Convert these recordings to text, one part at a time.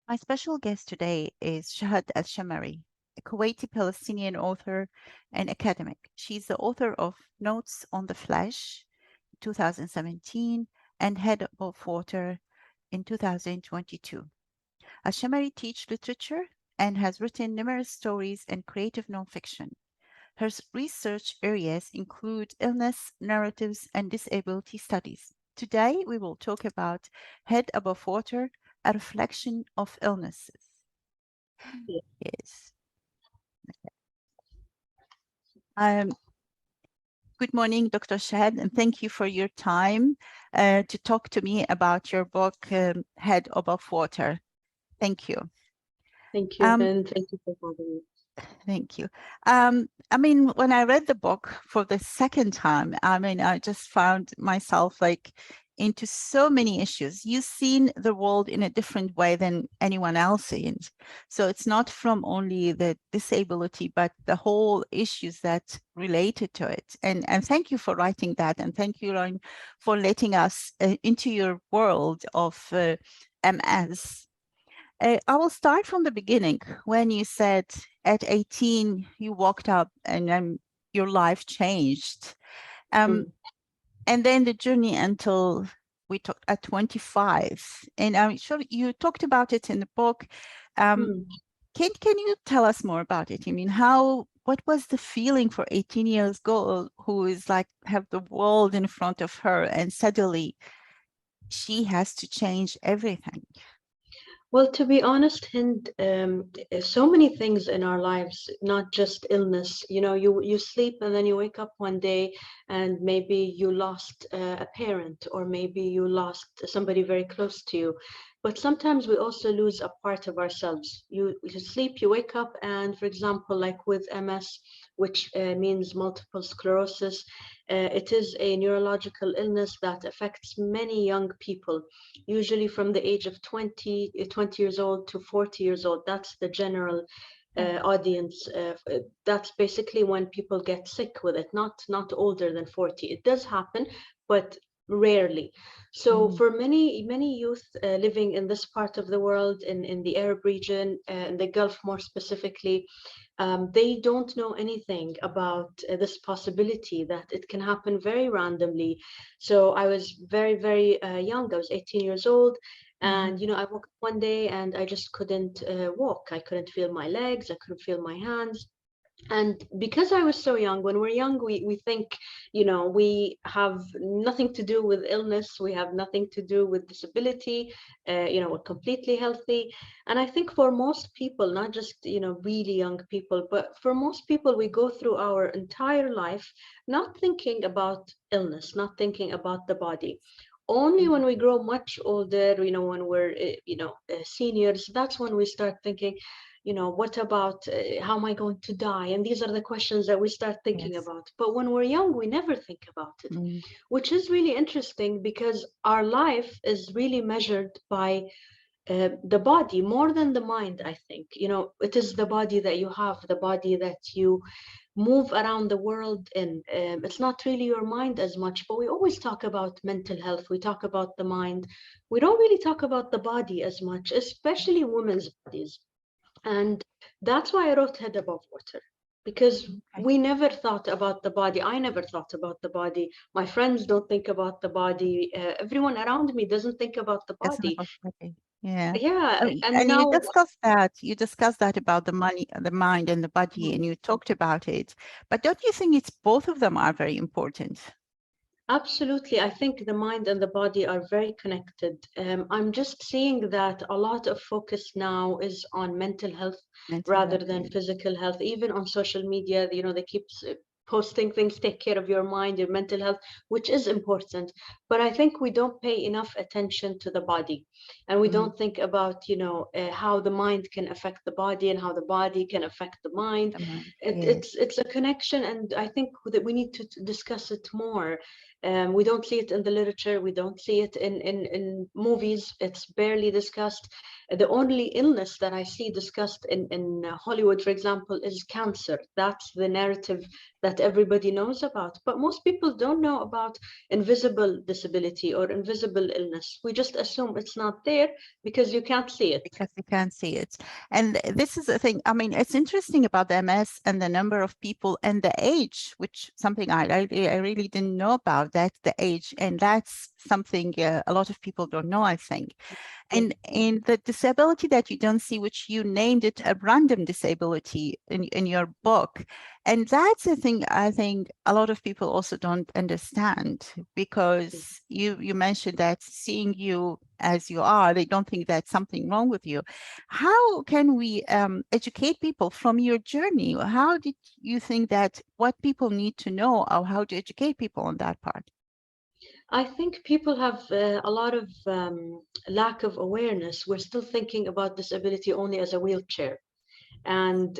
My special guest today is Shahd Al Shammari, a Kuwaiti-Palestinian author and academic. She's the author of Notes on the Flesh, 2017, and Head Above Water in 2022. Al Shammari teaches literature and has written numerous stories and creative nonfiction. Her research areas include illness, narratives, and disability studies. Today, we will talk about Head Above Water, a reflection of illnesses. Yes. Um, Good morning, Dr. Shahd, and thank you for your time to talk to me about your book, Head Above Water. Thank you. Thank you, Um, and thank you for having me. Thank you. I mean, when I read the book for the second time, I just found myself like into so many issues. You've seen the world in a different way than anyone else sees. So it's not from only the disability, but the whole issues that related to it. And thank you for writing that. And thank you, Lauren, for letting us into your world of MS. I will start from the beginning when you said at 18 you walked up and your life changed. Um, Mm. and then the journey until we talked at 25. And I'm sure you talked about it in the book. Um, Mm. can you tell us more about it? I mean, what was the feeling for 18 years old who is like have the world in front of her and suddenly she has to change everything? Well, to be honest, Hind, so many things in our lives, not just illness. You know, you sleep and then you wake up one day and maybe you lost a parent, or maybe you lost somebody very close to you. But sometimes we also lose a part of ourselves. You sleep, you wake up, and for example, like with MS, which means multiple sclerosis, it is a neurological illness that affects many young people, usually from the age of 20 years old to 40 years old. That's the general audience. That's basically when people get sick with it, not older than 40. It does happen, but rarely. So Mhm. for many youth living in this part of the world, in the Arab region, in the Gulf more specifically, they don't know anything about this possibility that it can happen very randomly. So I was very young. I was 18 years old, and Mhm. you know, I woke up one day and I just couldn't walk. I couldn't feel my legs. I couldn't feel my hands. And because I was so young, when we're young, we think, you know, we have nothing to do with illness, we have nothing to do with disability, you know, we're completely healthy. And I think for most people, not just, you know, really young people, but for most people, we go through our entire life not thinking about illness, not thinking about the body. Only when Mhm. we grow much older, you know, when we're, seniors, that's when we start thinking, you know, what about how am I going to die? And these are the questions that we start thinking Yes. about. But when we're young, we never think about it, Mm. which is really interesting because our life is really measured by the body more than the mind, I think. You know, it is the body that you have, the body that you move around the world in. It's not really your mind as much, but we always talk about mental health. We talk about the mind. We don't really talk about the body as much, especially women's bodies. And that's why I wrote Head Above Water, because Okay. we never thought about the body. I never thought about the body. My friends don't think about the body. Everyone around me doesn't think about the That's body. enough of okay. Yeah. Yeah, and And you now discussed that. You discussed that about the money, the mind and the body, Mhm. and you talked about it. But don't you think it's both of them are very important? Absolutely. I think the mind and the body are very connected. I'm just seeing that a lot of focus now is on mental health Mental rather health. than Yeah. physical health. Even on social media, you know, they keep posting things, take care of your mind, your mental health, which is important. But I think we don't pay enough attention to the body, and we Mhm. don't think about, how the mind can affect the body and how the body can affect the mind. The mind. It, Yes. it's it's a connection, and I think that we need to discuss it more. We don't see it in the literature. We don't see it in movies. It's barely discussed. The only illness that I see discussed in Hollywood, for example, is cancer. That's the narrative that everybody knows about. But most people don't know about invisible disability or invisible illness. We just assume it's not there because you can't see it. because you can't see it. And this is the thing. I mean, it's interesting about the MS and the number of people and the age, which something I really didn't know about, that the age. And that's something a lot of people don't know, I think. Yeah. And the disability that you don't see, which you named it a random disability in your book. And that's the thing I think a lot of people also don't understand, because you mentioned that seeing you as you are, they don't think that's something wrong with you. How can we educate people from your journey? How did you think that what people need to know, or how to educate people on that part? I think people have a lot of lack of awareness. We're still thinking about disability only as a wheelchair. And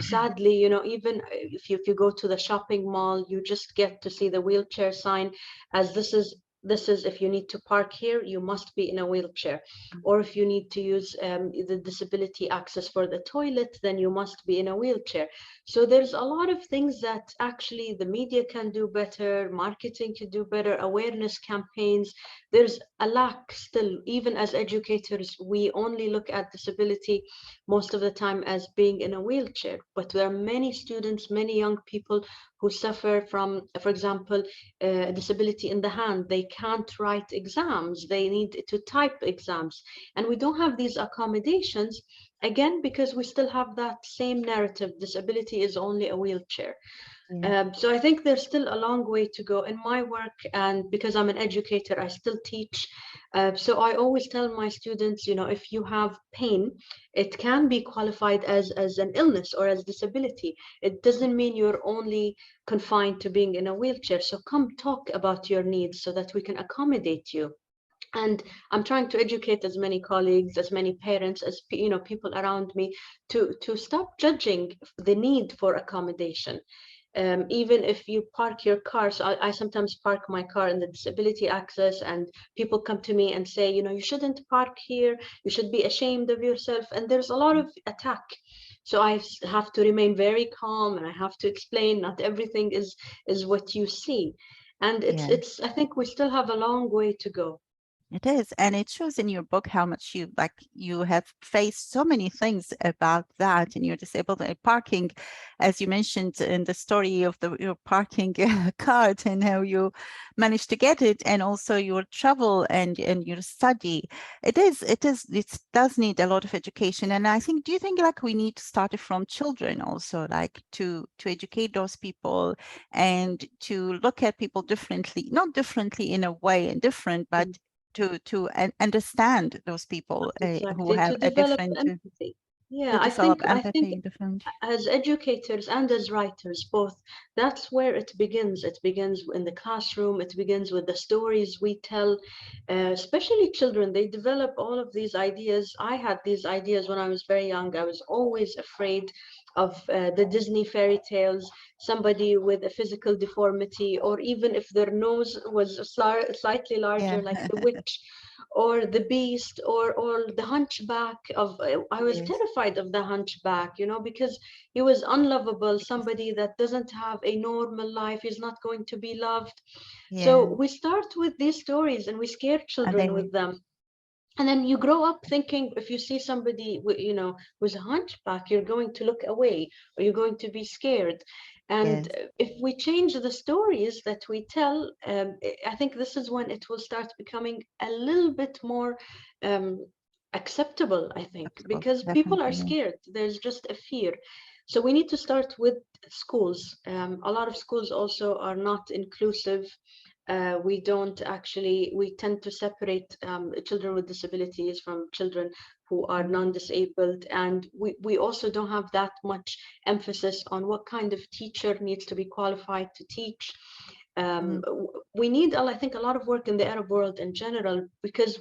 sadly, even if you go to the shopping mall, you just get to see the wheelchair sign, as this is if you need to park here, you must be in a wheelchair. Or if you need to use the disability access for the toilet, then you must be in a wheelchair. So there's a lot of things that actually the media can do better, marketing can do better, awareness campaigns. There's a lack still. Even as educators, we only look at disability most of the time as being in a wheelchair. But there are many students, many young people who suffer from, for example, disability in the hand. They can't write exams, they need to type exams. And we don't have these accommodations, again, because we still have that same narrative: disability is only a wheelchair. Yeah. So I think there's still a long way to go in my work, and because I'm an educator, I still teach. So I always tell my students, if you have pain, it can be qualified as an illness or as disability. It doesn't mean you're only confined to being in a wheelchair. So come talk about your needs so that we can accommodate you. And I'm trying to educate as many colleagues, as many parents, as people around me, to stop judging the need for accommodation. Even if you park your car, so I sometimes park my car in the disability access, and people come to me and say, you shouldn't park here, you should be ashamed of yourself, and there's a lot of attack. So I have to remain very calm, and I have to explain not everything is what you see. And it's Yeah. it's I think we still have a long way to go. It is, and it shows in your book how much you have faced so many things about that, and you're disabled parking, as you mentioned in the story of your parking card, and how you managed to get it, and also your travel and your study. It does need a lot of education, and I think, do you think like we need to start it from children also, like to educate those people and to look at people differently, not differently in a way and different, but to understand those people who Exactly, have to a develop different empathy. Yeah, to I develop think I think empathy different. as educators and as writers both, that's where it begins. It begins in the classroom, it begins with the stories we tell. Especially children, they develop all of these ideas. I had these ideas when I was very young. I was always afraid of the Disney fairy tales, somebody with a physical deformity, or even if their nose was slightly Yeah. larger, like the witch or the beast, or the hunchback of I was Yes. terrified of the hunchback, because he was unlovable, somebody that doesn't have a normal life, he's not going to be loved. Yeah. So we start with these stories and we scare And children then we with them. And then you grow up thinking, if you see somebody who's a hunchback, you're going to look away, or you're going to be scared. And yes, if we change the stories that we tell, I think this is when it will start becoming a little bit more um, acceptable, I think, acceptable, because people are definitely. Yeah. scared. There's just a fear. So we need to start with schools. A lot of schools also are not inclusive. We don't actually, we tend to separate children with disabilities from children who are Mm, non-disabled. And we also don't have that much emphasis on what kind of teacher needs to be qualified to teach. mm, We need, I think, a lot of work in the Arab world in general, because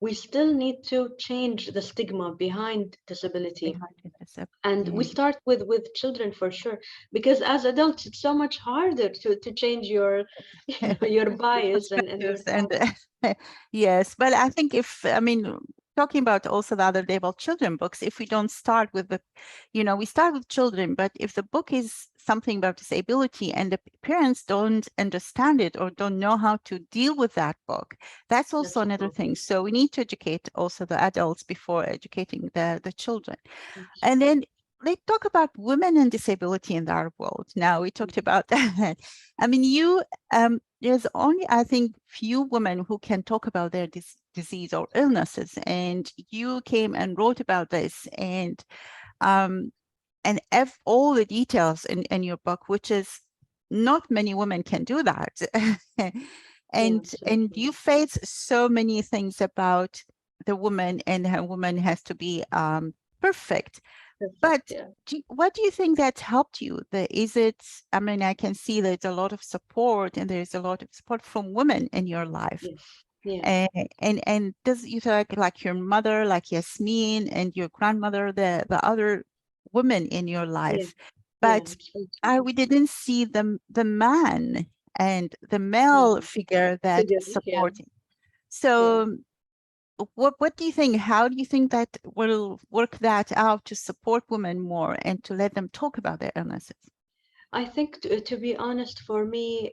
we still need to change the stigma behind disability. behind it is a- And we yeah. start with children for sure, because as adults it's so much harder to change your your bias and your Perspectives and thoughts. yes, but I think if I mean talking about also the other day about children books. If we don't start with the, we start with children, but if the book is something about disability and the parents don't understand it or don't know how to deal with that book, that's also That's a another problem. thing. So we need to educate also the adults before educating the children. And Absolutely. then let's talk about women and disability in the Arab world. Now we talked Mhm. about that. I mean, there's only, I think, few women who can talk about their disease or illnesses. And you came and wrote about this um, and all the details in your book, which is not many women can do that. Yeah, And absolutely. you face so many things about the woman, and her woman has to be perfect. Perfect. But Yeah. what do you think that helped you? Is it, I mean, I can see there's a lot of support, and there's a lot of support from women in your life. Yes. Yeah. And does you feel like your mother, like Yasmin, and your grandmother, the other women in your Yeah. life, Yeah. but Absolutely. we didn't see the man and the male Mm. figure that Figure. Yeah. supporting. Yeah. So what do you think? How do you think that will work that out to support women more and to let them talk about their illnesses? I think, to be honest, for me,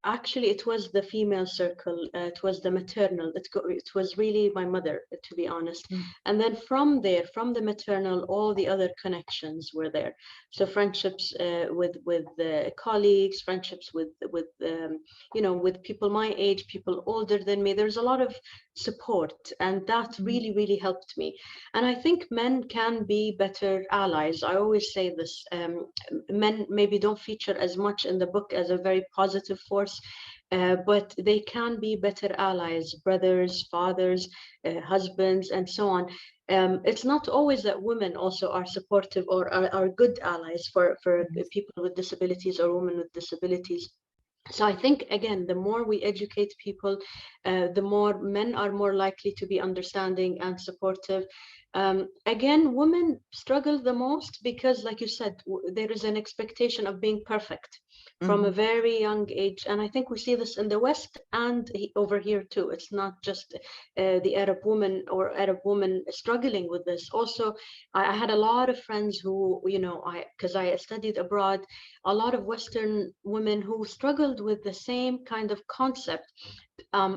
actually, it was the female circle. It was the maternal. It was really my mother, to be honest. Mm, And then from there, from the maternal, all the other connections were there. So friendships with colleagues, friendships with with people my age, people older than me. There's a lot of support, and that mm, really, really helped me. And I think men can be better allies. I always say this. Men maybe don't feature as much in the book as a very positive force, but they can be better allies, brothers, fathers, husbands, and so on. It's not always that women also are supportive or are good allies for yes. people with disabilities or women with disabilities. So I think, again, the more we educate people, the more men are more likely to be understanding and supportive. Again, women struggle the most because, like you said, there is an expectation of being perfect from a Mhm, very young age. And I think we see this in the West and over here too. It's not just the Arab woman or Arab woman struggling with this. Also, I had a lot of friends who, because I studied abroad, a lot of Western women who struggled with the same kind of concept.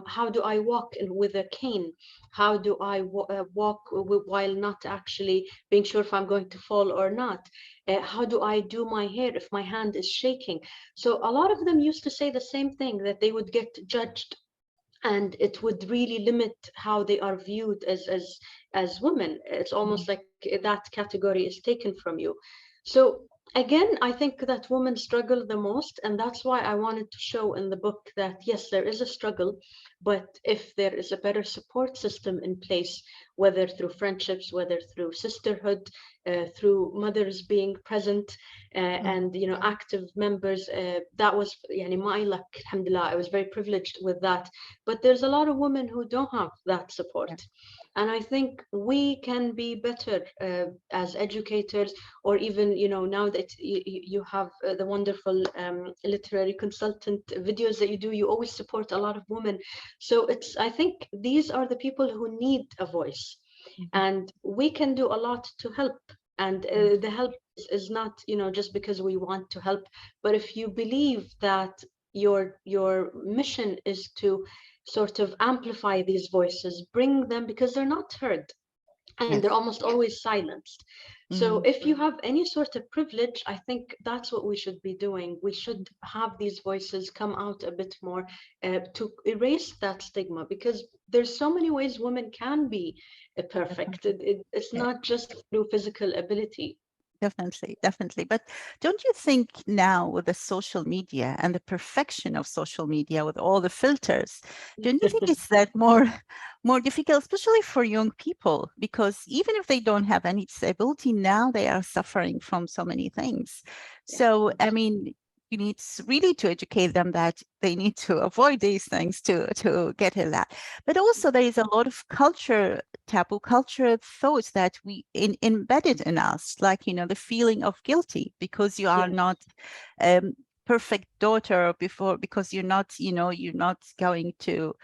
How do I walk with a cane? How do I walk while not actually being sure if I'm going to fall or not? How do I do my hair if my hand is shaking? So a lot of them used to say the same thing, that they would get judged, and it would really limit how they are viewed as women. It's mhm, almost like that category is taken from you. So again, I think that women struggle the most, and that's why I wanted to show in the book that yes, there is a struggle, but if there is a better support system in place, whether through friendships, whether through sisterhood, through mothers being present, mhm, and active members, that was yani, my luck. Alhamdulillah, I was very privileged with that. But there's a lot of women who don't have that support. yeah, And I think we can be better as educators, or even, now that you have the wonderful literary consultant videos that you do, you always support a lot of women. So I think these are the people who need a voice, mhm, and we can do a lot to help. And yes, the help is not, just because we want to help, but if you believe that your mission is to sort of amplify these voices, bring them, because they're not heard and they're yes. almost always silenced. So Mhm, if you have any sort of privilege, I think that's what we should be doing. We should have these voices come out a bit more, to erase that stigma, because there's so many ways women can be perfect. definitely. It's Yeah. not just through physical ability. Definitely, definitely. But don't you think now with the social media and the perfection of social media with all the filters, don't you think it's that more more difficult, especially for young people? Because even if they don't have any disability, now they are suffering from so many things. Yeah, So, I absolutely. mean, you need really to educate them that they need to avoid these things to get in that. But also there is a lot of taboo culture thoughts that we embedded in us, like the feeling of guilty because you are Yeah, not um, perfect daughter before, because you're not going to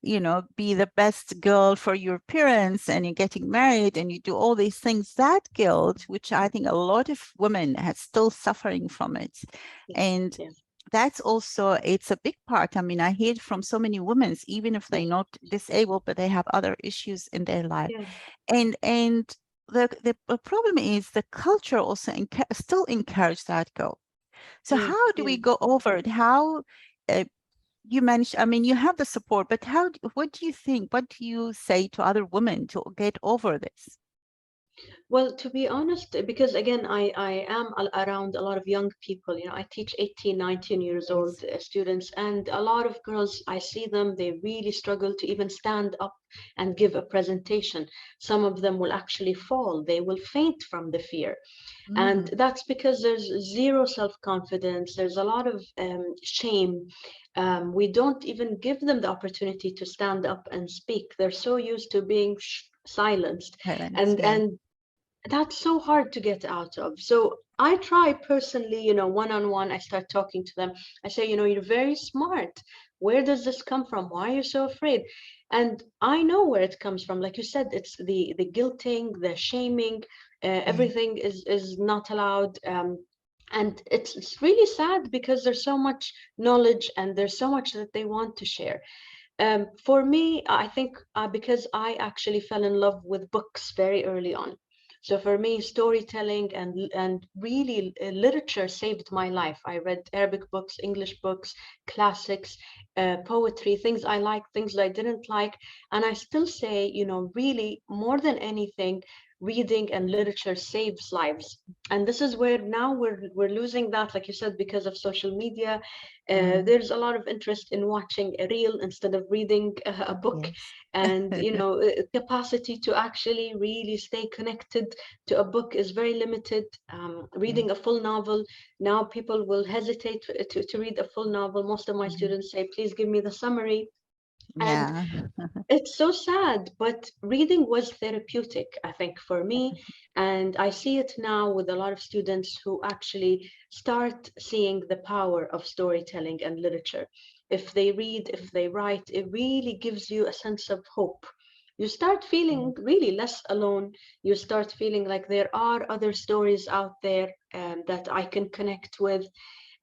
be the best girl for your parents, and you're getting married and you do all these things, that guilt, which I think a lot of women are still suffering from it. Yes, And yes, that's also, it's a big part. I mean, I hear it from so many women, even if they're not disabled, but they have other issues in their life. yeah, And the problem is the culture also still encourage that goal. So yeah, how do yeah. we go over it? How uh, you manage, I mean, you have the support, but what do you think? What do you say to other women to get over this? Well, to be honest, because again, I am around a lot of young people. I teach 18, 19 years old Yes. students, and a lot of girls, I see them, they really struggle to even stand up and give a presentation. Some of them will actually fall, they will faint from the fear. And Mm, that's because there's zero self-confidence, there's a lot of shame. We don't even give them the opportunity to stand up and speak. They're so used to being silenced. silence, yeah. And that's so hard to get out of. So I try personally, one on one, I start talking to them. I say, you're very smart. Where does this come from? Why are you so afraid? And I know where it comes from. Like you said, it's the guilting, the shaming, Yeah. everything is not allowed. And it's really sad because there's so much knowledge and there's so much that they want to share. For me, I think because I actually fell in love with books very early on. So for me, storytelling and really literature saved my life. I read Arabic books, English books, classics, poetry, things I liked, things I didn't like. And I still say, really more than anything, reading and literature saves lives. And this is where now we're losing that, like you said, because of social media. Mm, There's a lot of interest in watching a reel instead of reading a book, yes. and capacity to actually really stay connected to a book is very limited. Yeah. Reading a full novel, now people will hesitate to read a full novel. Most of my Mhm. students say, please give me the summary. And Yeah. it's so sad, but reading was therapeutic, I think, for me. And I see it now with a lot of students who actually start seeing the power of storytelling and literature. If they read, if they write, it really gives you a sense of hope. You start Yeah. feeling really less alone. You start feeling like there are other stories out there that I can connect with.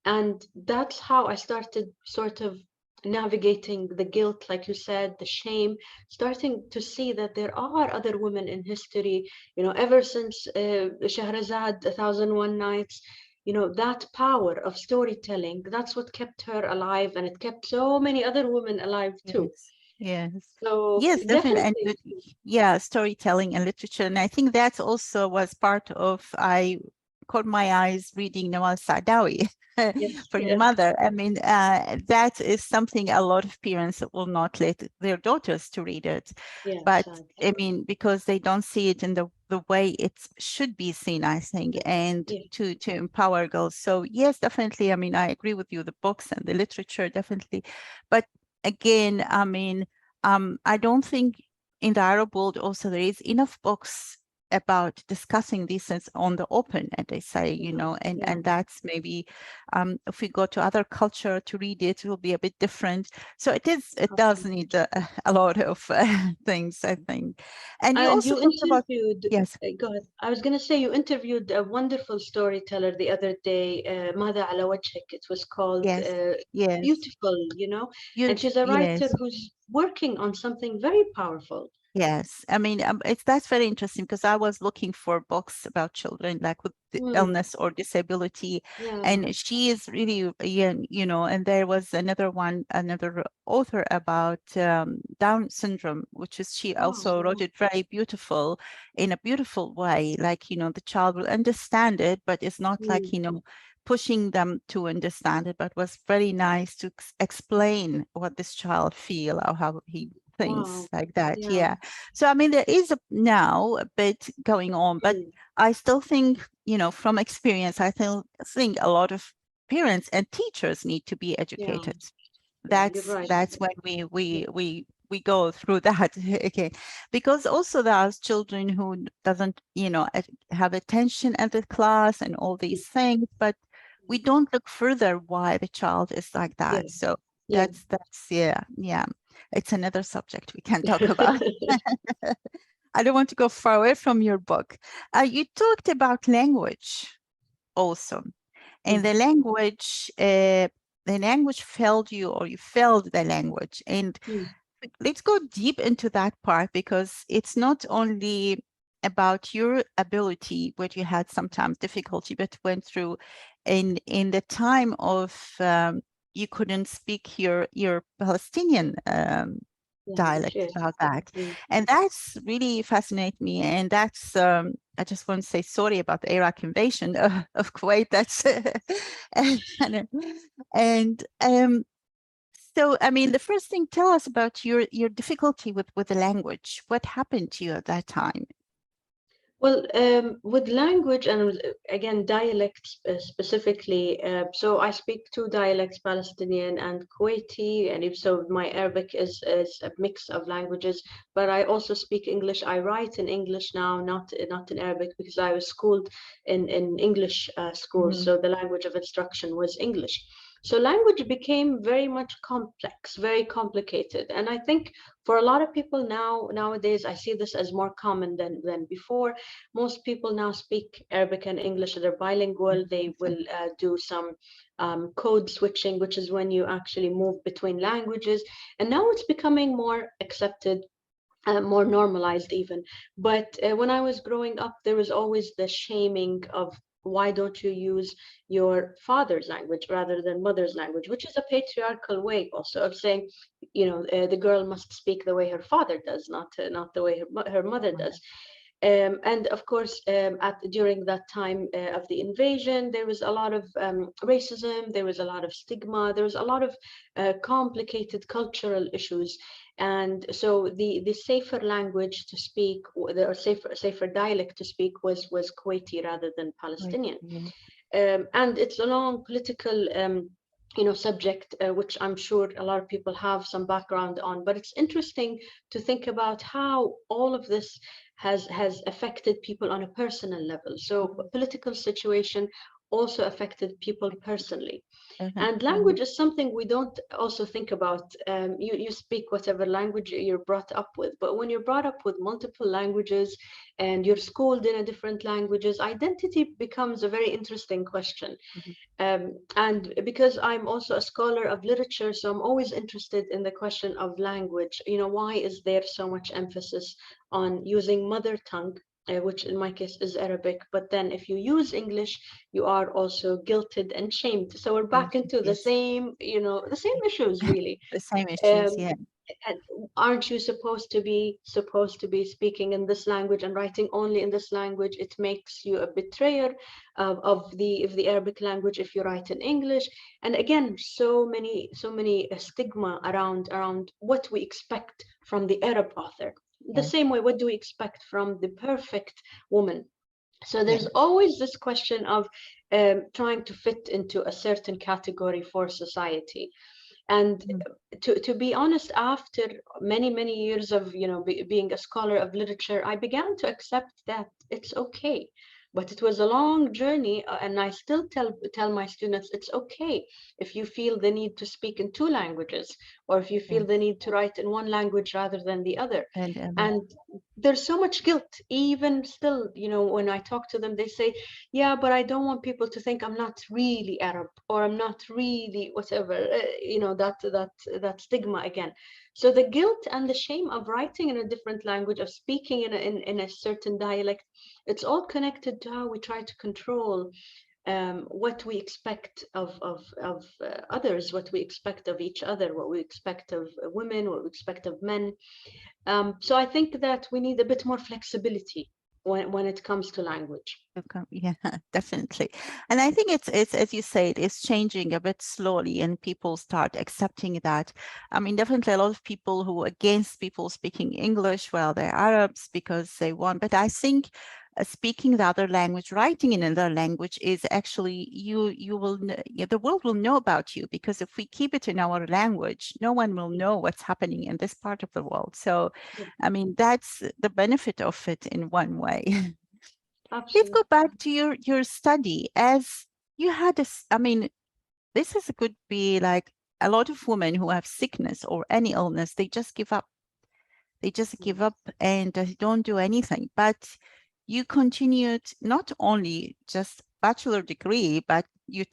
And that's how I started sort of navigating the guilt, like you said, the shame, starting to see that there are other women in history, ever since Shahrazad, 1001 Nights, that power of storytelling, that's what kept her alive, and it kept so many other women alive too. Yes. Yes. So Yes, definitely. And definitely, yeah, storytelling and literature. And I think that also was part of, I caught my eyes reading Nawal Saadawi yes, for your yeah, mother. I mean, that is something a lot of parents will not let their daughters to read it. yeah, But sad, I mean, because they don't see it in the way it should be seen, I think, and yeah, to empower girls. So yes, definitely. I mean, I agree with you, the books and the literature, definitely. But again, I mean, I don't think in the Arab world also there is enough books about discussing these things on the open, and they say, yeah, yeah, and that's maybe if we go to other culture to read it, it will be a bit different. So it does absolutely. need a lot of things, I think. And you And also you talked about, interviewed, yes, go ahead. I was going to say you interviewed a wonderful storyteller the other day, ماذا على وجهك, it was called. yes, yes, Beautiful, you, and she's a writer yes. who's working on something very powerful. Yes, I mean, that's very interesting because I was looking for books about children like with Hmm. illness or disability, Yeah. and she is really young, and there was another one, another author about Down syndrome, which is she Wow. also wrote it very beautiful in a beautiful way, like, the child will understand it, but it's not Hmm. like, pushing them to understand it, but was very nice to explain what this child feel or how he things Wow. like that. Yeah. Yeah. So, I mean, there is now a bit going on, but Hmm. I still think, from experience, I think a lot of parents and teachers need to be Yeah. educated. Yeah. You're right. That's when we Yeah. we we we go through that again, because also there's children who doesn't, have attention at the class and all Hmm. these things, but Hmm. we don't look further why the child is like Yeah. that. So Yeah. that's yeah, yeah. It's another subject we can talk about. I don't want to go far away from your book. You talked about language also, and Mm, the language failed you, or you failed the language. And mm, let's go deep into that part, because it's not only about your ability, where you had sometimes difficulty, but went through in the time of you couldn't speak your Palestinian language, dialect yes. about that. Mm. And that's really fascinates me. And that's I just want to say sorry about the Iraq invasion of Kuwait. That's and so, I mean, the first thing, tell us about your difficulty with the language. What happened to you at that time? Well, with language and again dialects specifically, so I speak two dialects, Palestinian and Kuwaiti, and if so, my Arabic is a mix of languages. But I also speak English. I write in English now, not in Arabic, because I was schooled in English schools, Mhm. so the language of instruction was English. So language became very much complex, very complicated, and I think for a lot of people nowadays, I see this as more common than before. Most people now speak Arabic and English. They're bilingual. They will do some code switching, which is when you actually move between languages. And now it's becoming more accepted, more normalized even. But when I was growing up, there was always the shaming of why don't you use your father's language rather than mother's language, which is a patriarchal way also of saying, the girl must speak the way her father does, not the way her mother does. And of course, during that time of the invasion, there was a lot of racism, there was a lot of stigma, there was a lot of complicated cultural issues. And so the safer language to speak, or safer dialect to speak was Kuwaiti rather than Right. Palestinian. Yeah. And it's a long political subject, which I'm sure a lot of people have some background on, but it's interesting to think about how all of this has affected people on a personal level. So a Mhm. political situation also affected people personally. Uh-huh. And Mhm. language is something we don't also think about. You speak whatever language you're brought up with, but when you're brought up with multiple languages and you're schooled in a different languages, identity becomes a very interesting question. Mhm. And because I'm also a scholar of literature, so I'm always interested in the question of language. Why is there so much emphasis on using mother tongue, which in my case is Arabic, but then if you use English, you are also guilted and shamed. So we're back Yes. into the Yes. same issues really. The same issues. Um, Yeah. and aren't you supposed to be speaking in this language and writing only in this language? It makes you a betrayer of the Arabic language if you write in English. And again, so many stigma around what we expect from the Arab author. The Yeah. same way, what do we expect from the perfect woman? So Yeah. there's always this question of trying to fit into a certain category for society. And Mhm. to be honest, after many years of being a scholar of literature, I began to accept that it's okay. But it was a long journey, and I still tell my students it's okay if you feel the need to speak in two languages, or if you feel the Yes. need to write in one language rather than the other. And And there's so much guilt, even still, when I talk to them, they say, yeah, but I don't want people to think I'm not really Arab, or I'm not really whatever, that stigma again. So the guilt and the shame of writing in a different language, of speaking in a certain dialect, it's all connected to how we try to control what we expect of others, what we expect of each other, what we expect of women, what we expect of men. So I think that we need a bit more flexibility when it comes to language. Yeah, definitely. And I think it's as you said, it's changing a bit slowly, and people start accepting that. I mean, definitely a lot of people who are against people speaking English, well, they're Arabs because they want, but I think speaking the other language, writing in another language is actually you will yeah, the world will know about you, because if we keep it in our language, no one will know what's happening in this part of the world. So, Yeah, I mean, that's the benefit of it in one way. Let's go absolutely. back to your study. As you had this, I mean, this is could be like a lot of women who have sickness or any illness, they just give up. They just give up and don't do anything. But you continued not only just bachelor degree, but you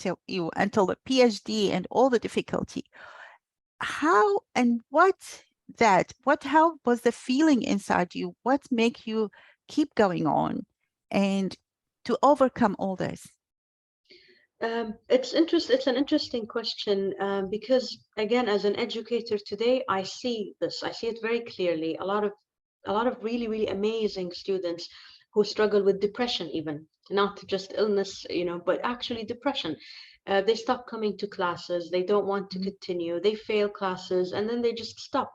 until the PhD and all the difficulty. How and how was the feeling inside you? What make you keep going on and to overcome all this? It's an interesting question because again, as an educator today, I see this. I see it very clearly. A lot of really, really amazing students who struggle with depression, even not just illness, you know, but actually depression. They stop coming to classes. They don't want to Mhm, continue. They fail classes, and then they just stop.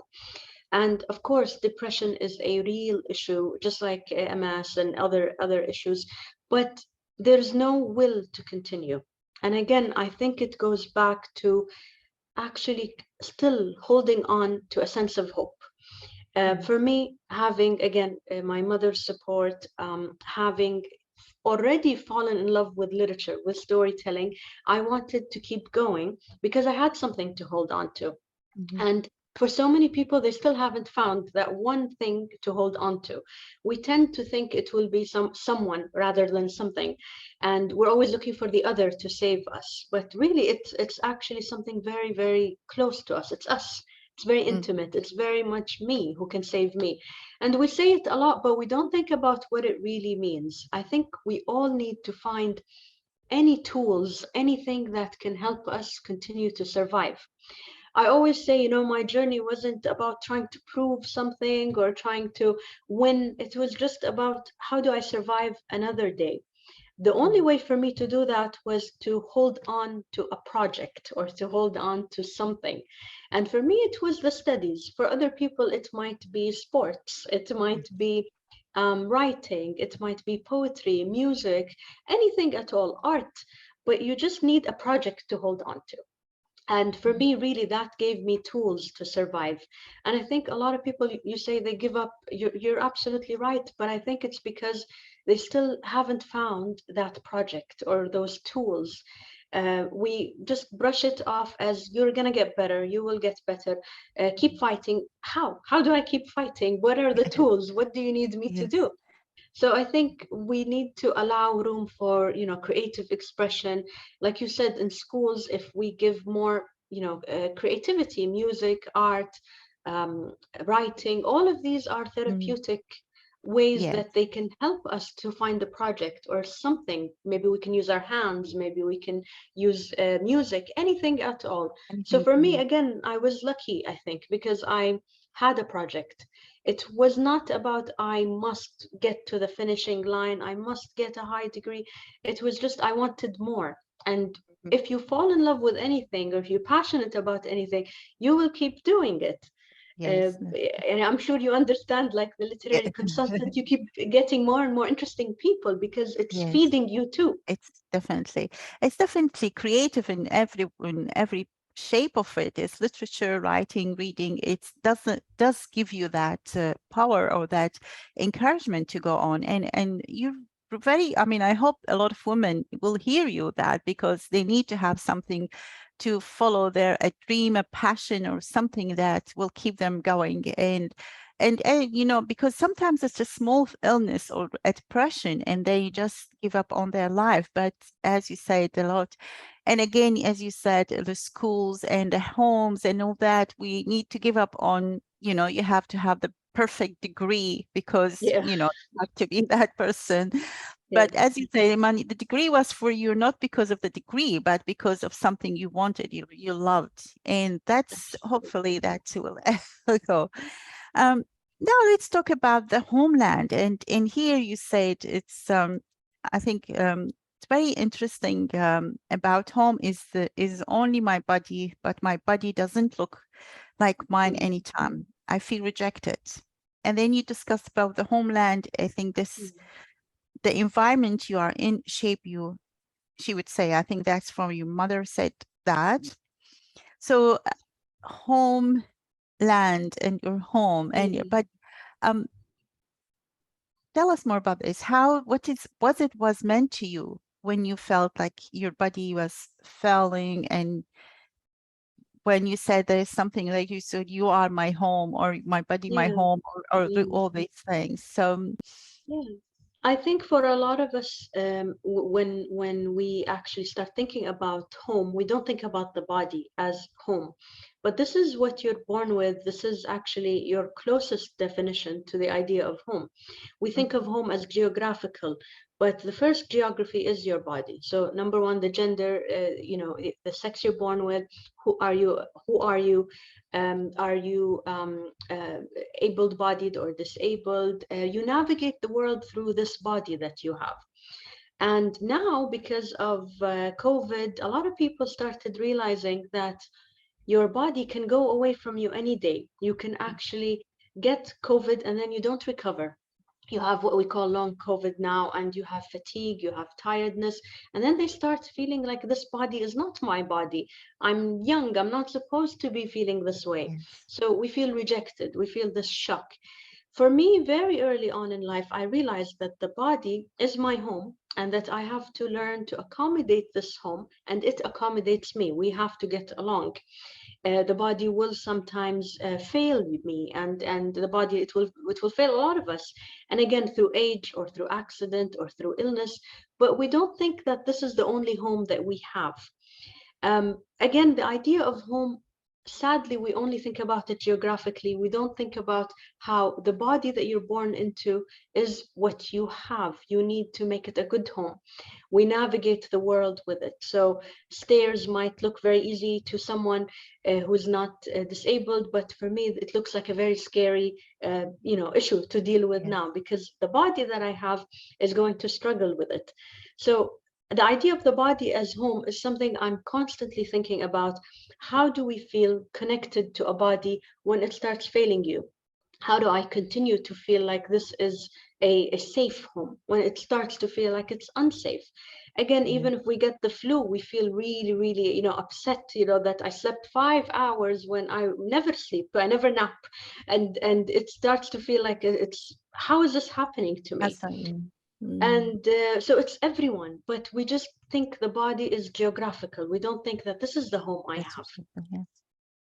And of course, depression is a real issue, just like MS and other issues. But there's no will to continue. And again, I think it goes back to actually still holding on to a sense of hope. mhm, For me, having again my mother's support, having already fallen in love with literature, with storytelling, I wanted to keep going because I had something to hold on to. mhm, And for so many people, they still haven't found that one thing to hold on to. We tend to think it will be someone rather than something, and we're always looking for the other to save us. But really, it's actually something very, very close to us. It's us. It's very mhm. intimate. It's very much me who can save me. And we say it a lot, but we don't think about what it really means. I think we all need to find any tools, anything that can help us continue to survive. I always say, you know, my journey wasn't about trying to prove something or trying to win. It was just about how do I survive another day. The only Mhm. way for me to do that was to hold on to a project or to hold on to something. And for me, it was the studies. For other people, it might be sports, it might be writing, it might be poetry, music, anything at all, art. But you just need a project to hold on to. And for Mhm. me, really, that gave me tools to survive. And I think a lot of people, you say they give up. You're absolutely right. But I think it's because they still haven't found that project or those tools. We just brush it off as you're going to get better. You will get better. Keep fighting. How? How do I keep fighting? What are the tools? What do you need me to Yes. do? So I think we need to allow room for, you know, creative expression. Like you said, in schools, if we give more, you know, creativity, music, art, um, writing, all of these are Mm, therapeutic ways yes. that they can help us to find a project or something. Maybe we can use our hands, maybe we can use music, anything at all. So Anything. for me, Mm, again, I was lucky, I think, because I had a project. It was not about I must get to the finishing line, I must get a high degree. It was just I wanted more. And mhm. if you fall in love with anything or if you're passionate about anything, you will keep doing it. Uh, Yes. No. and I'm sure you understand, like the Yeah. literary consultant, you keep getting more and more interesting people because it's Yes. feeding you too. It's definitely creative in every shape of it. It's literature, writing, reading. It does give you that power or that encouragement to go on. And you're very. I mean, I hope a lot of women will hear you that because they need to have something to follow a dream, a passion, or something that will keep them going. And because sometimes it's a small illness or a depression and they just give up on their life. But as you said, a lot, and again, as you said, the schools and the homes and all that, we need to give up on. You have to have the perfect degree because Yeah, you have to be that person. yeah, But as you say, Imani, the degree was for you not because of the degree, but because of something you wanted, you loved, and that's absolutely. hopefully that will go. Um, Now let's talk about the homeland. And in here you said I think it's very interesting about home is only my body, but my body doesn't look like mine Mm, anytime. I feel rejected. And then you discussed about the homeland. I think mm, the environment you are in shape you, she would say. I think that's from your mother said that. So home land and your home and mm. but um tell us more about this. How, what is, was it was meant to you when you felt like your body was failing, and when you said there's something like you said, you are my home, or my body, my Yeah. home, or Mm. all these things. So Yeah. I think for a lot of us, when we actually start thinking about home, we don't think about the body as home. But this is what you're born with. This is actually your closest definition to the idea of home. We think of mhm, home as geographical, but the first geography is your body. So number one, the gender, the sex you're born with. Who are you? Who are you? Are you able-bodied or disabled? You navigate the world through this body that you have. And now, because of COVID, a lot of people started realizing that your body can go away from you any day. You can actually get COVID and then you don't recover. You have what we call long COVID now, and you have fatigue, you have tiredness, and then they start feeling like this body is not my body. I'm young, I'm not supposed to be feeling this way. yes, So we feel rejected, we feel this shock. For me, very early on in life, I realized that the body is my home and that I have to learn to accommodate this home, and it accommodates me. We have to get along. The body will sometimes fail me, and the body, it will fail a lot of us, and again through age or through accident or through illness. But we don't think that this is the only home that we have. Again, the idea of home, sadly, we only think about it geographically. We don't think about how the body that you're born into is what you have. You need to make it a good home. We navigate the world with it. So stairs might look very easy to someone who's not disabled, but for me, it looks like a very scary, issue to deal with yes, now, because the body that I have is going to struggle with it. So the idea of the body as home is something I'm constantly thinking about. How do we feel connected to a body when it starts failing you? How do I continue to feel like this is a safe home when it starts to feel like it's unsafe? Again, yeah, even if we get the flu, we feel really, really, upset, that I slept 5 hours when I never sleep, I never nap. And it starts to feel like it's, how is this happening to me? absolutely. Mm, And so it's everyone, but we just think the body is geographical. We don't think that this is the home I that's have. what, yes.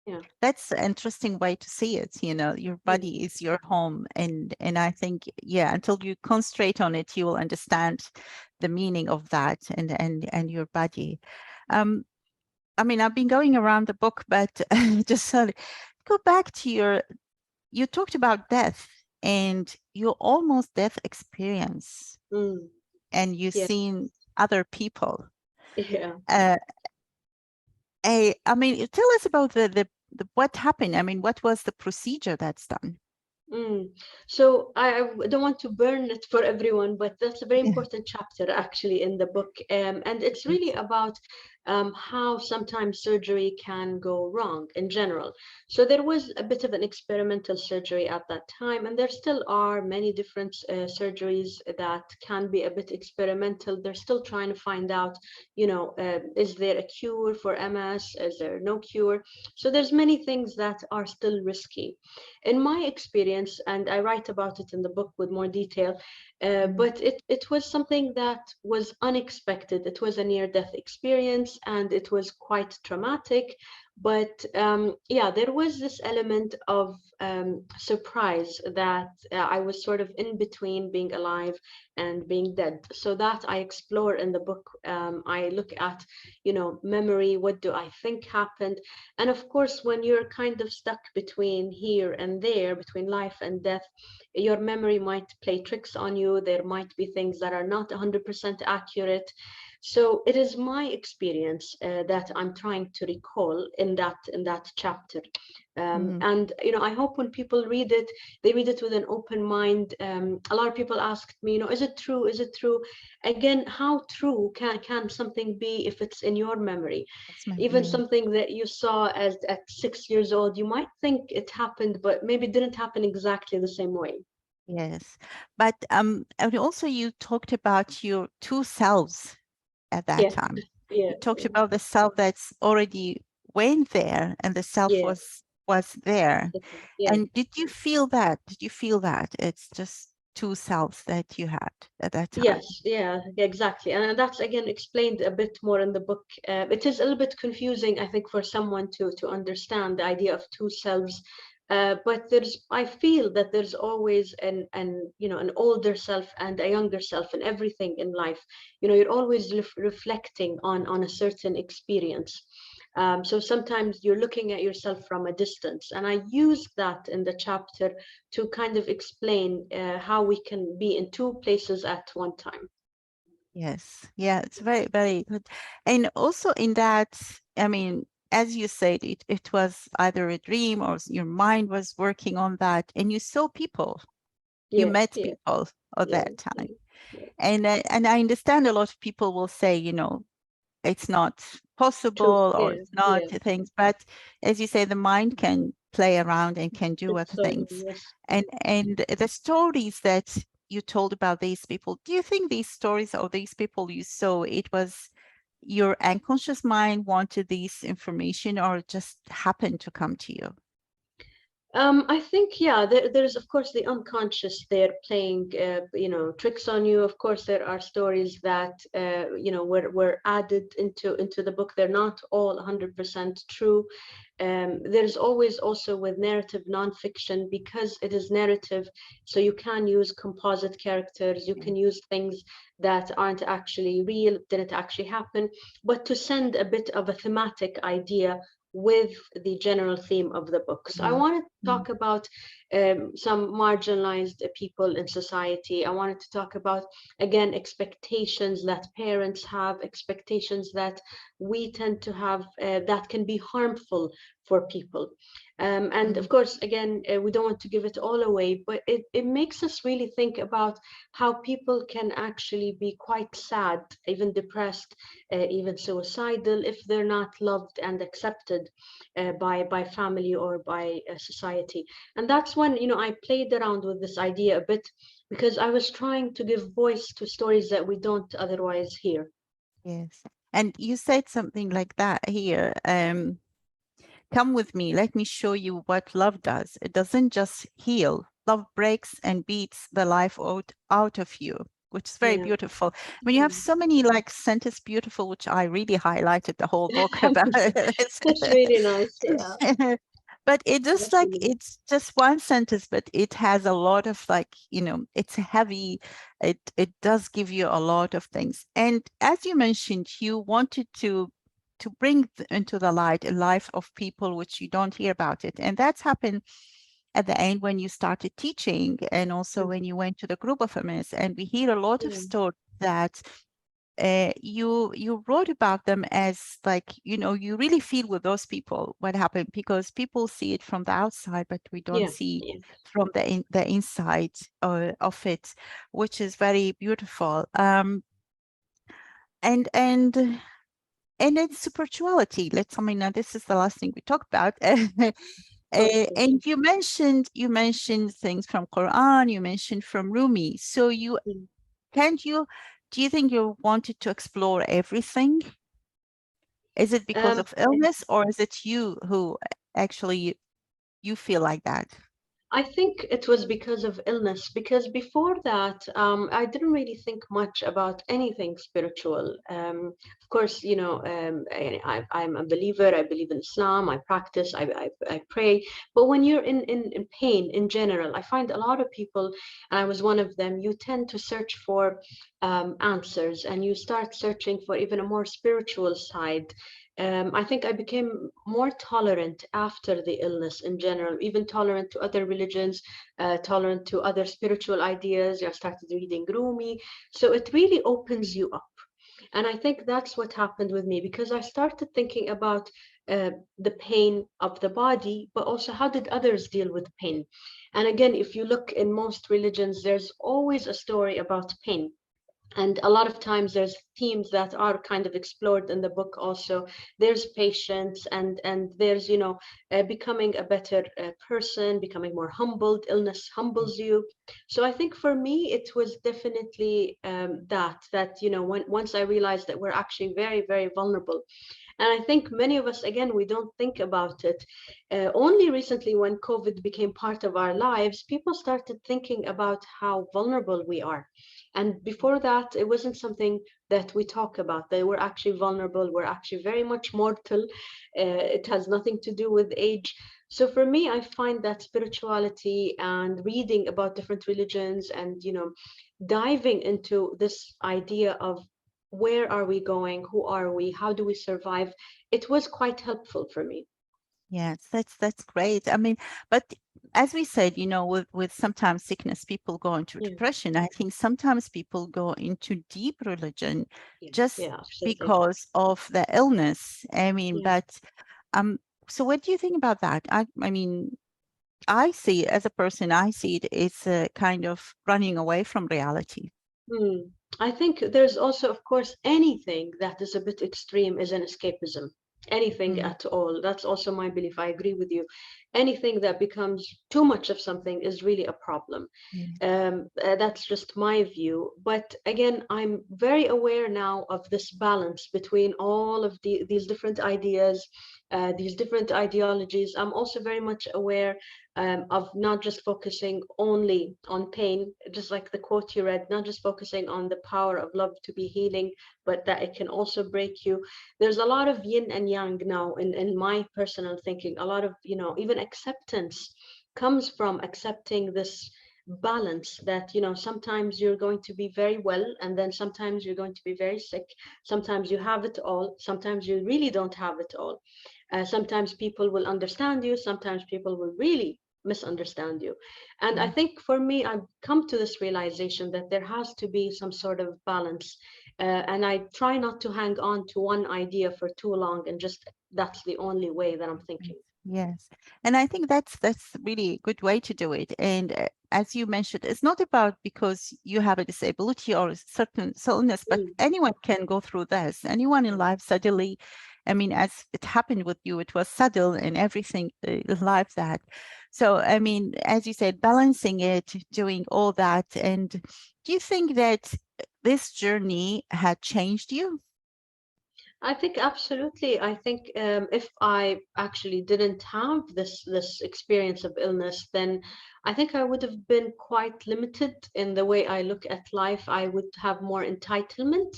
Yeah. That's an interesting way to see it. Your Mm, body is your home, and I think, yeah, until you concentrate on it, you will understand the meaning of that, and your body. Um, I mean, I've been going around the book, but just go back to you talked about death and your almost death experience, mm, and you've yeah. seen other people. Yeah. Uh, I mean, tell us about the what happened. I mean, what was the procedure that's done? Mm. So I don't want to burn it for everyone, but that's a very Yeah, important chapter actually in the book. And it's really about how sometimes surgery can go wrong in general. So there was a bit of an experimental surgery at that time, and there still are many different surgeries that can be a bit experimental. They're still trying to find out, is there a cure for MS? Is there no cure? So there's many things that are still risky. In my experience, and I write about it in the book with more detail, mhm, but it was something that was unexpected. It was a near-death experience, and it was quite traumatic. But yeah, there was this element of surprise that I was sort of in between being alive and being dead. So that I explore in the book. I look at, memory. What do I think happened? And of course, when you're kind of stuck between here and there, between life and death, your memory might play tricks on you. There might be things that are not 100% accurate. So it is my experience that I'm trying to recall in that chapter. mhm. And I hope when people read it, they read it with an open mind. A lot of people asked me, is it true? Is it true? Again, how true can something be if it's in your memory? That's my Even yeah. something that you saw as at 6 years old, you might think it happened, but maybe it didn't happen exactly the same way. Yes, but and also you talked about your two selves at that Yeah, time. yeah, You talked yeah, about the self that's already went there, and the self yeah, was there. yeah. And did you feel that? Did you feel that? It's just two selves that you had at that time. Yes, yeah, exactly. And that's again explained a bit more in the book. It is a little bit confusing, I think, for someone to understand the idea of two selves. But I feel that there's always an older self and a younger self in everything in life. You're always reflecting on a certain experience. So sometimes you're looking at yourself from a distance, and I use that in the chapter to kind of explain how we can be in two places at one time. Yes, yeah, it's very, very good. And also in that, I mean, as you said, it was either a dream or your mind was working on that, and you saw people, you Yeah, met yeah, people at yeah, that time. yeah, yeah. And I understand a lot of people will say, it's not True. possible or Yeah, it's not yeah. things, but as you say, the mind can play around and can do other Absolutely. things. Yes. And the stories that you told about these people, do you think these stories or these people you saw, it was your unconscious mind wanted this information or it just happened to come to you? I think, yeah, there's of course the unconscious there playing, tricks on you. Of course, there are stories that, were added into the book. They're not all 100% true. There's always also with narrative nonfiction, because it is narrative, so you can use composite characters, you Yeah. can use things that aren't actually real, didn't actually happen, but to send a bit of a thematic idea with the general theme of the book. So I Mm, wanted to mm, talk about some marginalized people in society. I wanted to talk about, again, expectations that parents have, expectations that we tend to have that can be harmful for people. And mm, of course, again, we don't want to give it all away, but it makes us really think about how people can actually be quite sad, even depressed, even suicidal, if they're not loved and accepted by family or by society. And that's when, I played around with this idea a bit, because I was trying to give voice to stories that we don't otherwise hear. yes. And you said something like that here. Come with me. Let me show you what love does. It doesn't just heal. Love breaks and beats the life out of you, which is very Yeah. beautiful. I mean, you have so many like sentences beautiful, which I really highlighted the whole book about. That's really nice. Yeah. But it just like Definitely. it's just one sentence, but it has a lot of like, it's heavy. It does give you a lot of things. And as you mentioned, you wanted to bring into the light a life of people which you don't hear about it. And that's happened at the end when you started teaching and also when Mhm. you went to the group of feminists. And we hear a lot of Yeah. stories that you wrote about them as like you really feel with those people what happened because people see it from the outside but we don't Yeah. see Yeah. from the inside of it, which is very beautiful. And it's spirituality. I mean, now this is the last thing we talk about. Okay. And you mentioned things from Quran, you mentioned from Rumi. So Mm. can't you do you think you wanted to explore everything? Is it because Um, of illness or is it you who actually you feel like that? I think it was because of illness, because before that, I didn't really think much about anything spiritual. Of course, I'm a believer, I believe in Islam, I practice, I pray. But when you're in pain in general, I find a lot of people, and I was one of them, you tend to search for answers and you start searching for even a more spiritual side. I think I became more tolerant after the illness in general, even tolerant to other religions, tolerant to other spiritual ideas. I started reading Rumi. So it really opens you up. And I think that's what happened with me because I started thinking about the pain of the body, but also how did others deal with pain? And again, if you look in most religions, there's always a story about pain, and a lot of times there's themes that are kind of explored in the book also. There's patience, and there's becoming a better person, becoming more humbled. Illness humbles you. So I think for me it was definitely that once I realized that we're actually very, very vulnerable, And I think many of us, again, we don't think about it. Only recently, when COVID became part of our lives, people started thinking about how vulnerable we are. And before that, it wasn't something that we talk about. They were actually vulnerable. We're actually very much mortal. It has nothing to do with age. So for me, I find that spirituality and reading about different religions and, diving into this idea of where are we going, who are we, how do we survive, it was quite helpful for me. Yes, that's great. I mean, but as we said, with sometimes sickness, people go into Yeah, depression. I think sometimes people go into deep religion yeah, just yeah, absolutely. because of the illness. I mean, Yeah. but um, so what do you think about that? I mean, I see it as a person, I see it as a kind of running away from reality. Hmm. I think there's also, of course, anything that is a bit extreme is an escapism. Anything Mm, at all. That's also my belief. I agree with you. Anything that becomes too much of something is really a problem. yes, That's just my view. But again, I'm very aware now of this balance between all of these different ideas, these different ideologies. I'm also very much aware of not just focusing only on pain, just like the quote you read, not just focusing on the power of love to be healing, but that it can also break you. There's a lot of yin and yang now in my personal thinking. A lot of, even acceptance comes from accepting this balance that sometimes you're going to be very well and then sometimes you're going to be very sick, sometimes you have it all, sometimes you really don't have it all. Sometimes people will understand you, sometimes people will really misunderstand you. And I yes. think for me, I've come to this realization that there has to be some sort of balance. And I try not to hang on to one idea for too long and just that's the only way that I'm Yes, thinking. yes. And I think that's really a good way to do it. And as you mentioned, it's not about because you have a disability or a certain illness, but Mm, anyone can go through this. Anyone in yeah. life suddenly, I mean, as it happened with you, it was sudden and everything in life that. So, I mean, as you said, balancing it, doing all that. And do you think that this journey had changed you? I think absolutely. I think if I actually didn't have this experience of illness, then I think I would have been quite limited in the way I look at life. I would have more entitlement.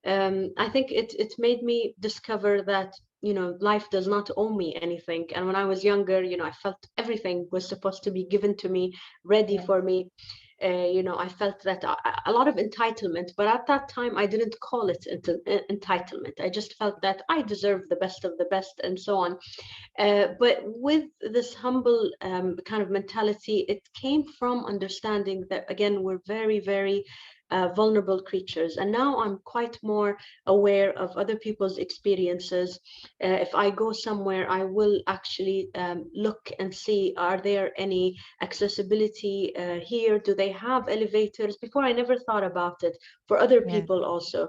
I think it made me discover that life does not owe me anything. And when I was younger, I felt everything was supposed to be given to me, ready Yeah. for me. I felt that a lot of entitlement, but at that time I didn't call it entitlement. I just felt that I deserve the best of the best and so on. But with this humble kind of mentality, it came from understanding that, again, we're very, very vulnerable creatures. And now I'm quite more aware of other people's experiences. If I go somewhere, I will actually look and see, are there any accessibility here? Do they have elevators? Before, I never thought about it for other Yeah. people also.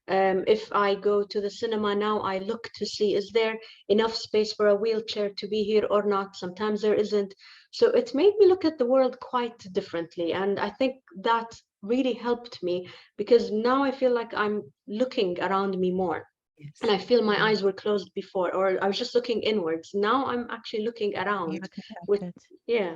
If I go to the cinema now, I look to see, is there enough space for a wheelchair to be here or not? Sometimes there isn't. So it made me look at the world quite differently. And I think that really helped me because now I feel like I'm looking around me more. And Yes. I feel my Yeah. eyes were closed before, or I was just looking inwards. Now I'm actually looking You around look with, affected. yeah.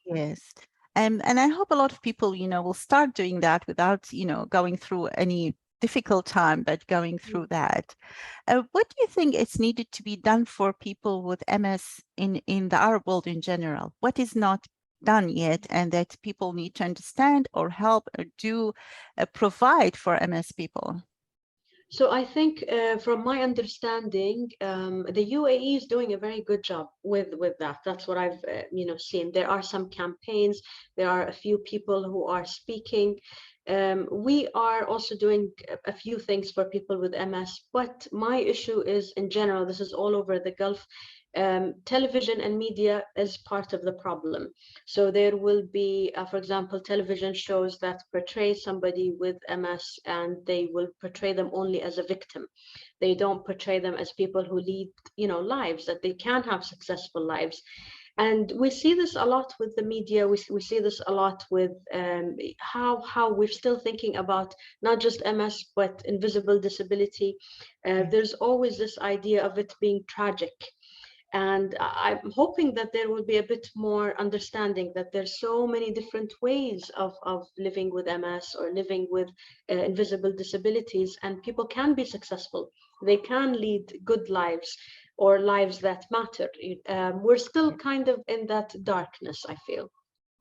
Yes. And I hope a lot of people, will start doing that without, going through any difficult time, but going through that. What do you think is needed to be done for people with MS in the Arab world in general? What is not done yet and that people need to understand or help or do provide for MS people? So I think, from my understanding, the UAE is doing a very good job with that. That's what I've seen. There are some campaigns. There are a few people who are speaking. We are also doing a few things for people with MS. But my issue is, in general, this is all over the Gulf. Television and media is part of the problem. So there will be, for example, television shows that portray somebody with MS and they will portray them only as a victim. They don't portray them as people who lead, lives that they can have successful lives. And we see this a lot with the media. We see this a lot with how we're still thinking about not just MS, but invisible disability. Yes. There's always this idea of it being tragic. And I'm hoping that there will be a bit more understanding that there's so many different ways of living with MS or living with invisible disabilities, and people can be successful. They can lead good lives or lives that matter. We're still kind of in that darkness, I feel.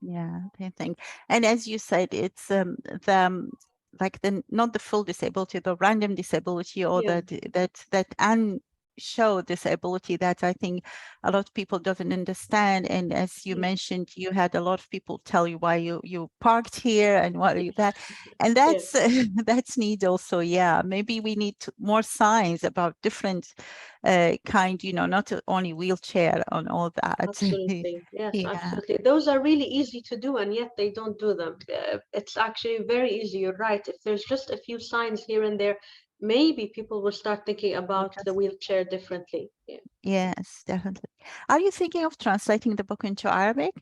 Yeah, I think. And as you said, it's the like the not the full disability, the random disability, or Yeah, that show disability that I think a lot of people doesn't understand. And as you yeah, mentioned, you had a lot of people tell you why you parked here and why you that, and yeah, that's that's need also. Yeah, maybe we need more signs about different kind, not only wheelchair and all that. absolutely. Yes, Yeah. absolutely. Those are really easy to do, and yet they don't do them. It's actually very easy. You're right. If there's just a few signs here and there, maybe people will start thinking about the wheelchair differently. Yeah. Yes, definitely. Are you thinking of translating the book into Arabic?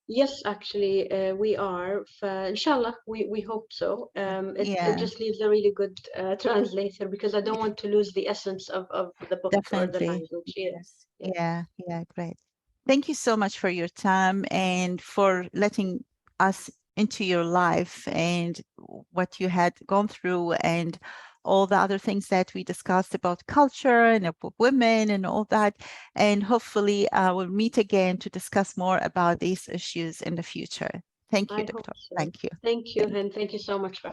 Yes, actually, we are. Inshallah, we hope so. It Yeah, just needs a really good translator because I don't want to lose the essence of the book or the definitely. language. Yeah, Yes. yeah. Yeah, yeah, great. Thank you so much for your time and for letting us into your life and what you had gone through and all the other things that we discussed about culture and about women and all that. And hopefully we'll meet again to discuss more about these issues in the future. Thank you, I hope Doctor. so. Thank you. Thank you, Thank and thank you so much for